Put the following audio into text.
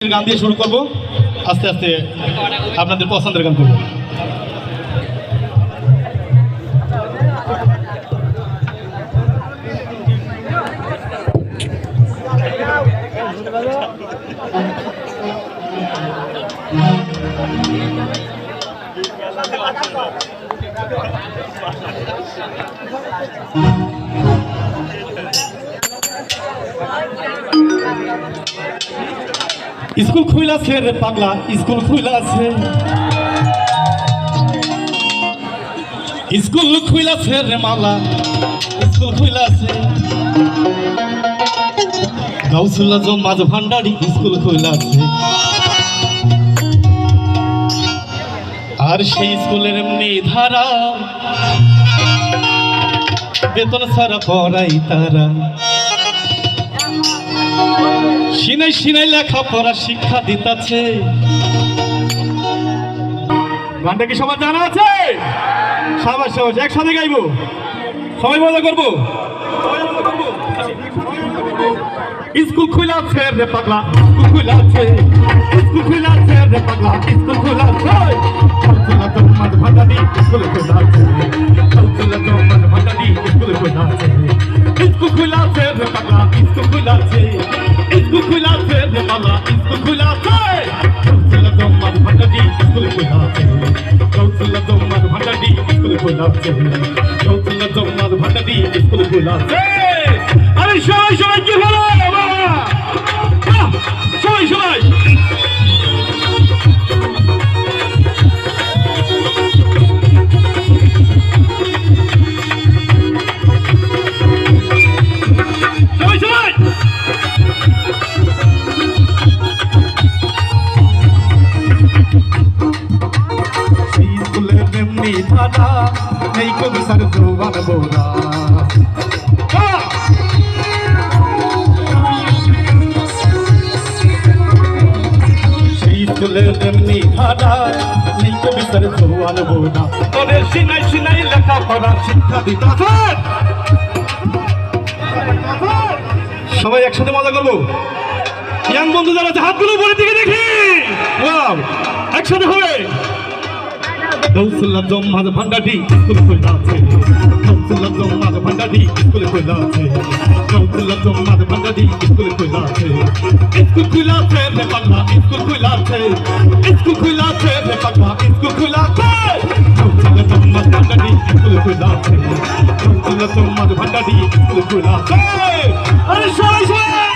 গান দিয়ে শুরু করব, আস্তে আস্তে আপনাদের পছন্দের গান করব। স্কুল খুইলাছে রে পাগলা, স্কুল খুইলাছে, স্কুল খুইলাছে রে মালা, স্কুল খুইলাছে। গাউসুল্লাহ মাঝ ভান্ডারি স্কুল খুইলাছে। আর সেই স্কুলের এমনি ধারা, বেতন ছাড়া পড়াই তারা। সিনাই সিনাই লেখাপড়া শিক্ষা দিতাছে। গানটা কি সবার জানা আছে? সবাই সবাই একসাথে গাইবো, সবাই মজা করবো। স্কুল খুইলাছে রে পাগলা, স্কুল খুইলাছে, স্কুল খুইলাছে রে পাগলা, স্কুল খুইলাছে। কাউসুল্লাহ তোমার ভান্ডারি স্কুল খুইলাছে, কাউসুল্লাহ তোমার ভান্ডারি স্কুল খুইলাছে। স্কুল খুইলাছে রে পাগলা, স্কুল খুইলাছে, স্কুল খুইলাছে রে পাগলা, স্কুল খুইলাছে। কাউসুল্লাহ তোমার ভান্ডারি স্কুল খুইলাছে, কাউসুল্লাহ তোমার ভান্ডারি স্কুল খুইলাছে, কাউসুল্লাহ তোমার ভান্ডারি স্কুল খুইলাছে। আরে সবাই সবাই কি ভালো সবাই সবাই ধারা এই কবিতার জোয়ান বোরা। সেই স্কুলের এমনি ধারা এই কবিতার জোয়ান বোরা। তোদের সিনাই সিনাই লেখাপড়া শিক্ষা দিতাছে। সবাই একসাথে মজা করবো। ইয়াং বন্ধু যারা আছে হাতগুলো উপরে দিকে দেখি, একসাথে হবে। গাউসুল্লাহ তোমার ভান্ডারি স্কুল খুইলাছে, গাউসুল্লাহ তোমার ভান্ডারি স্কুল খুইলাছে, গাউসুল্লাহ তোমার ভান্ডারি স্কুল খুইলাছে। স্কুল খুইলাছে রে পাগলা, স্কুল খুইলাছে, স্কুল খুইলাছে রে পাগলা, স্কুল খুইলাছে। গাউসুল্লাহ তোমার ভান্ডারি স্কুল খুইলাছে, গাউসুল্লাহ তোমার ভান্ডারি স্কুল খুইলাছে। আরে সবাই সবাই